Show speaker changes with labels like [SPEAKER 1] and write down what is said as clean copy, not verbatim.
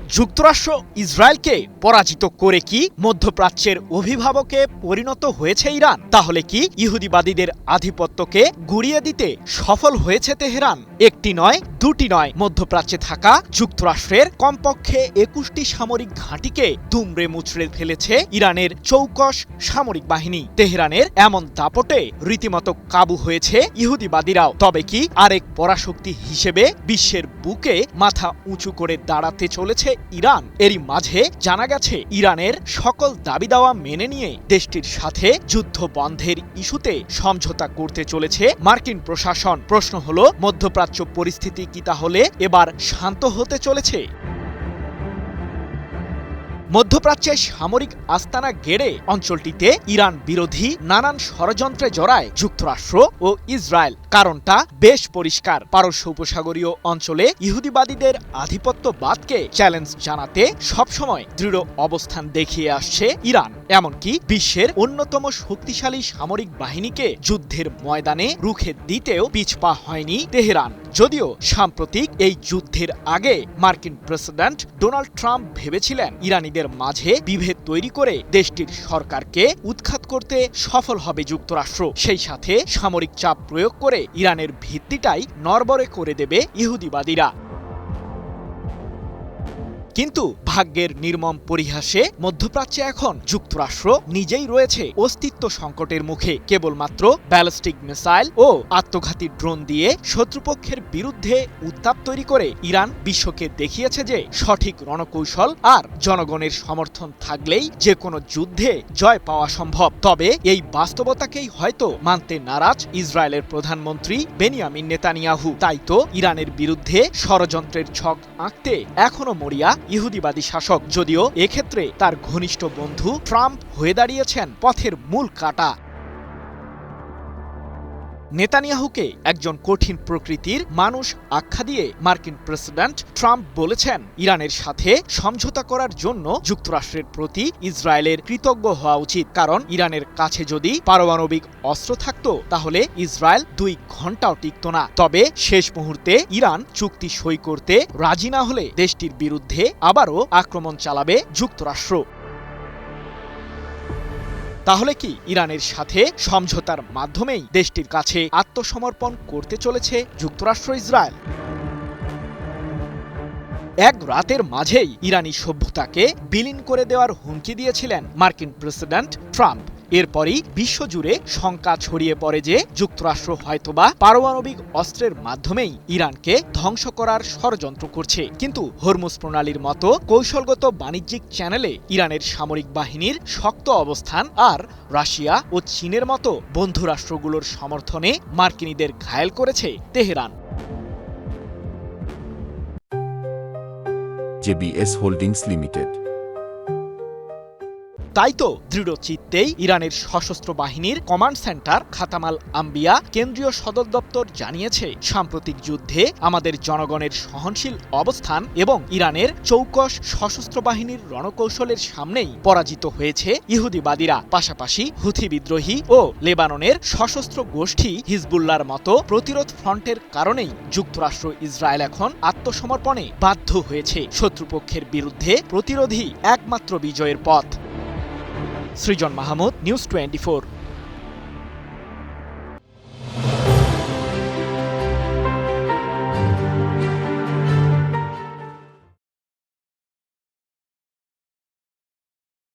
[SPEAKER 1] যুক্তরাষ্ট্র ইসরায়েলকে পরাজিত করে কি মধ্যপ্রাচ্যের অভিভাবকে পরিণত হয়েছে ইরান? তাহলে কি ইহুদিবাদীদের আধিপত্যকে গুড়িয়ে দিতে সফল হয়েছে তেহরান? একটি নয়, দুটি নয়, মধ্যপ্রাচ্যে থাকা যুক্তরাষ্ট্রের কমপক্ষে ২১টি সামরিক ঘাঁটিকে দুমড়ে মুচড়ে ফেলেছে ইরানের চৌকস সামরিক বাহিনী। তেহরানের এমন দাপটে রীতিমতো কাবু হয়েছে ইহুদিবাদীরাও। তবে কি আরেক পরাশক্তি হিসেবে বিশ্বের বুকে মাথা উঁচু করে দাঁড়াতে চলেছে ইরান? এরই মাঝে জানা গেছে ইরানের সকল দাবি দাওয়া মেনে নিয়ে দেশটির সাথে যুদ্ধ বন্ধের ইস্যুতে সমঝোতা করতে চলেছে মার্কিন প্রশাসন। প্রশ্ন হলো, মধ্যপ্রাচ্য পরিস্থিতি কি তাহলে এবার শান্ত হতে চলেছে? মধ্যপ্রাচ্যে সামরিক আস্তানা গেড়ে অঞ্চলটিতে ইরান বিরোধী নানান ষড়যন্ত্রে জড়ায় যুক্তরাষ্ট্র ও ইসরায়েল। কারণটা বেশ পরিষ্কার। পারস্য উপসাগরীয় অঞ্চলে ইহুদিবাদীদের আধিপত্যবাদকে চ্যালেঞ্জ জানাতে সবসময় দৃঢ় অবস্থান দেখিয়ে আসছে ইরান। এমনকি বিশ্বের অন্যতম শক্তিশালী সামরিক বাহিনীকে যুদ্ধের ময়দানে রুখে দিতেও পিছপা হয়নি তেহরান। যদিও সাম্প্রতিক এই যুদ্ধের আগে মার্কিন প্রেসিডেন্ট ডোনাল্ড ট্রাম্প ভেবেছিলেন ইরানিদের মাঝে বিভেদ তৈরি করে দেশটির সরকারকে উৎখাত করতে সফল হবে যুক্তরাষ্ট্র। সেই সাথে সামরিক চাপ প্রয়োগ করে ইরানের ভিত্তিটাই নড়বড়ে করে দেবে ইহুদিবাদীরা। কিন্তু ভাগ্যের নির্মম পরিহাসে মধ্যপ্রাচ্যে এখন যুক্তরাষ্ট্র নিজেই রয়েছে অস্তিত্ব সংকটের মুখে। কেবলমাত্র ব্যালিস্টিক মিসাইল ও আত্মঘাতী ড্রোন দিয়ে শত্রুপক্ষের বিরুদ্ধে উত্তাপ তৈরি করে ইরান বিশ্বকে দেখিয়েছে যে সঠিক রণকৌশল আর জনগণের সমর্থন থাকলেই যে কোনো যুদ্ধে জয় পাওয়া সম্ভব। তবে এই বাস্তবতাকেই হয়তো মানতে নারাজ ইসরায়েলের প্রধানমন্ত্রী বেনিয়ামিন নেতানিয়াহু। তাই তো ইরানের বিরুদ্ধে ষড়যন্ত্রের ছক আঁকতে এখনো মরিয়া ইহুদিবাদী শাসক। যদিও এক্ষেত্রে তার ঘনিষ্ঠ বন্ধু ট্রাম্প হয়ে দাঁড়িয়েছেন পথের মূল কাঁটা। নেতানিয়াহুকে একজন কঠিন প্রকৃতির মানুষ আখ্যা দিয়ে মার্কিন প্রেসিডেন্ট ট্রাম্প বলেছেন, ইরানের সাথে সমঝোতা করার জন্য যুক্তরাষ্ট্রের প্রতি ইসরায়েলের কৃতজ্ঞ হওয়া উচিত। কারণ ইরানের কাছে যদি পারমাণবিক অস্ত্র থাকত তাহলে ইসরায়েল ২ ঘন্টাও টিকত না। তবে শেষ মুহূর্তে ইরান চুক্তি সই করতে রাজি না হলে দেশটির বিরুদ্ধে আবারও আক্রমণ চালাবে যুক্তরাষ্ট্র। তাহলে কি ইরানের সাথে সমঝোতার মাধ্যমেই দেশটির কাছে আত্মসমর্পণ করতে চলেছে যুক্তরাষ্ট্র ইসরায়েল? এক রাতের মাঝেই ইরানি সভ্যতাকে বিলীন করে দেওয়ার হুমকি দিয়েছিলেন মার্কিন প্রেসিডেন্ট ট্রাম্প। এরপরই বিশ্বজুড়ে শঙ্কা ছড়িয়ে পড়ে যে যুক্তরাষ্ট্র হয়তোবা পারমাণবিক অস্ত্রের মাধ্যমেই ইরানকে ধ্বংস করার ষড়যন্ত্র করছে। কিন্তু হরমুজ প্রণালীর মতো কৌশলগত বাণিজ্যিক চ্যানেলে ইরানের সামরিক বাহিনীর শক্ত অবস্থান আর রাশিয়া ও চীনের মতো বন্ধু রাষ্ট্রগুলোর সমর্থনে মার্কিনীদের ঘায়েল করেছে তেহরান।
[SPEAKER 2] JBS holdings limited.
[SPEAKER 1] তাই তো দৃঢ় চিত্তেই ইরানের সশস্ত্র বাহিনীর কমান্ড সেন্টার খাতামাল আম্বিয়া কেন্দ্রীয় সদর দপ্তর জানিয়েছে, সাম্প্রতিক যুদ্ধে আমাদের জনগণের সহনশীল অবস্থান এবং ইরানের চৌকস সশস্ত্র বাহিনীর রণকৌশলের সামনেই পরাজিত হয়েছে ইহুদিবাদীরা। পাশাপাশি হুথি বিদ্রোহী ও লেবাননের সশস্ত্র গোষ্ঠী হিজবুল্লাহর মতো প্রতিরোধ ফ্রন্টের কারণেই যুক্তরাষ্ট্র ইসরায়েল এখন আত্মসমর্পণে বাধ্য হয়েছে। শত্রুপক্ষের বিরুদ্ধে প্রতিরোধই একমাত্র বিজয়ের পথ। সৃজন মাহমুদ, নিউজ 24।